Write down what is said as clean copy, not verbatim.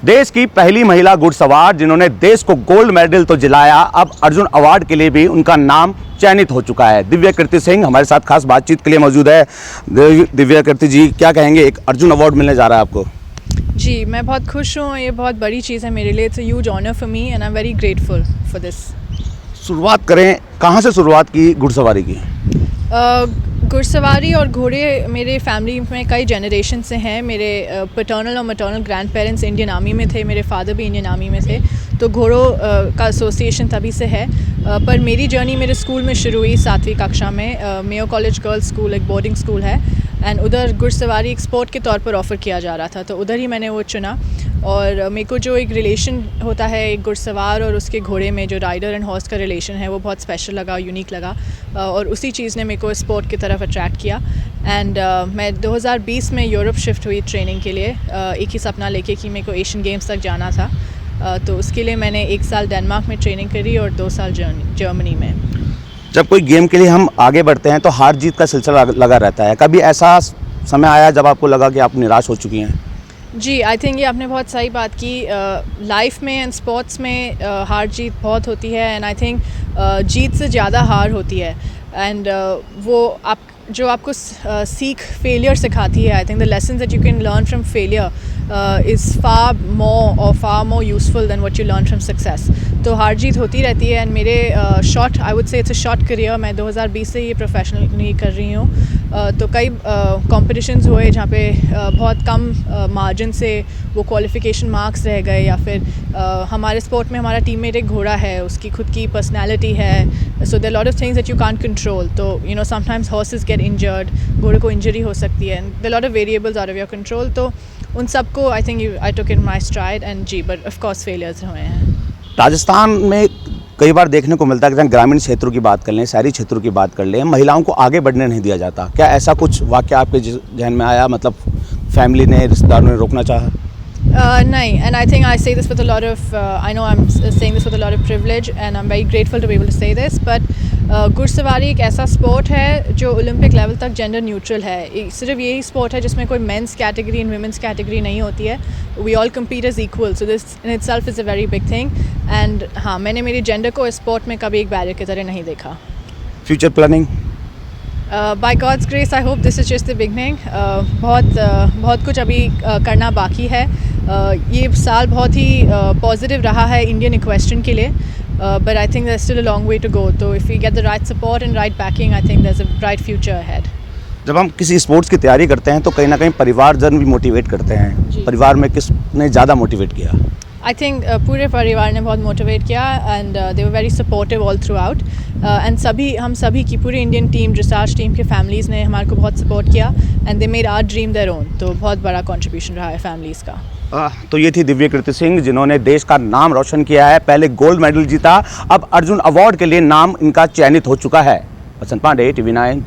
देश की पहली महिला घुड़सवार जिन्होंने देश को गोल्ड मेडल तो दिलाया, अब अर्जुन अवार्ड के लिए भी उनका नाम चयनित हो चुका है। दिव्या कीर्ति सिंह हमारे साथ खास बातचीत के लिए मौजूद है। दिव्या कीर्ति जी, क्या कहेंगे, एक अर्जुन अवार्ड मिलने जा रहा है आपको? जी, मैं बहुत खुश हूँ। ये बहुत बड़ी चीज़ है मेरे लिए। It's a huge honour for me and I am very grateful for this. शुरुआत करें, कहाँ से शुरुआत की घुड़सवारी की? घुड़सवारी और घोड़े मेरे फैमिली में कई जनरेशन से हैं। मेरे पैटर्नल और maternal grand parents Indian army में थे, मेरे फादर भी इंडियन आर्मी में थे, तो घोड़ों का एसोसिएशन तभी से है। पर मेरी जर्नी मेरे स्कूल में शुरू हुई 7वीं कक्षा में। मेयो कॉलेज गर्ल्स स्कूल एक बोर्डिंग स्कूल है एंड उधर घुड़सवारी एक स्पोर्ट के तौर पर ऑफ़र किया जा रहा था, तो उधर ही मैंने वो चुना। और मेरे को जो एक रिलेशन होता है एक घुड़सवार और उसके घोड़े में, जो राइडर एंड हॉर्स का रिलेशन है, वो बहुत स्पेशल लगा, यूनिक लगा और उसी चीज़ ने मेरे को स्पोर्ट की तरफ अट्रैक्ट किया। एंड मैं 2020 में यूरोप शिफ्ट हुई ट्रेनिंग के लिए, एक ही सपना लेके कि मेरे को एशियन गेम्स तक जाना था। तो उसके लिए मैंने 1 साल डेनमार्क में ट्रेनिंग करी और 2 साल जर्मनी में। जब कोई गेम के लिए हम आगे बढ़ते हैं तो हार जीत का सिलसिला लगा रहता है। कभी ऐसा समय आया जब आपको लगा कि आप निराश हो चुकी हैं? जी, आई थिंक ये आपने बहुत सही बात की। लाइफ में एंड स्पोर्ट्स में हार जीत बहुत होती है एंड आई थिंक जीत से ज़्यादा हार होती है। एंड वो जो आपको सीख फेलियर सिखाती है। I think the lesson that you can learn from failure is far more useful than what you learn from success. तो हार जीत होती रहती है एंड मेरे short, I would say it's a short career. मैं 2020 से ये प्रोफेशनली कर रही हूँ। तो कई कॉम्पिटिशन्स हुए जहाँ पे बहुत कम मार्जिन से वो क्वालिफ़िकेशन मार्क्स रह गए, या फिर हमारे स्पोर्ट में हमारा टीममेट एक घोड़ा है, उसकी खुद की पर्सनैलिटी है, so there lot of things that you can't control. तो you know sometimes horses get injured, घोड़े को इंजरी हो सकती है, there lot of variables out of your control. तो उन सबको I think I took in my stride and जी, बट ऑफ कोर्स फेलियर्स हुए हैं। राजस्थान में कई बार देखने को मिलता है कि ग्रामीण क्षेत्रों की बात कर लें, शहरी क्षेत्रों की बात कर लें, महिलाओं को आगे बढ़ने नहीं दिया जाता। क्या ऐसा कुछ वाक़या आपके जहन में आया, मतलब फैमिली ने, रिश्तेदारों ने रोकना चाहा? नहीं, and I think I say this with a lot of I know I'm saying this with a lot of privilege and I'm very grateful to be able to say this, but घुड़सवारी एक ऐसा sport है जो Olympic level तक gender neutral है। सिर्फ यही sport है जिसमें कोई men's category and women's category नहीं होती है। We all compete as equal, so this in itself is a very big thing. And हाँ, मैंने मेरी जेंडर को इस स्पोर्ट में कभी एक बैरियर की तरह नहीं देखा। Future planning? By God's grace I hope this is just the beginning. बहुत कुछ अभी करना बाकी है। ये साल बहुत ही पॉजिटिव रहा है इंडियन इक्वेस्ट्रियन के लिए, but I think there still a long way to go. तो if we get the right support and right backing, I think there is a bright future ahead. जब हम किसी स्पोर्ट्स की तैयारी करते हैं तो कहीं ना कहीं परिवारजन भी मोटिवेट करते हैं। परिवार में किसने ज़्यादा मोटिवेट किया? आई थिंक पूरे परिवार ने बहुत मोटिवेट किया and they were very supportive all throughout. And हम सभी की पूरी इंडियन टीम, ड्रेसाज टीम के फैमिलीज़ ने हमारे को बहुत सपोर्ट किया and they made our dream their own. तो बहुत बड़ा कंट्रीब्यूशन रहा है फैमिलीज़ का। तो ये थी दिव्या कीर्ति सिंह जिन्होंने देश का नाम रोशन किया है। पहले गोल्ड मेडल जीता, अब अर्जुन अवार्ड के लिए नाम इनका चयनित हो चुका है। बसंत पांडे, TV9।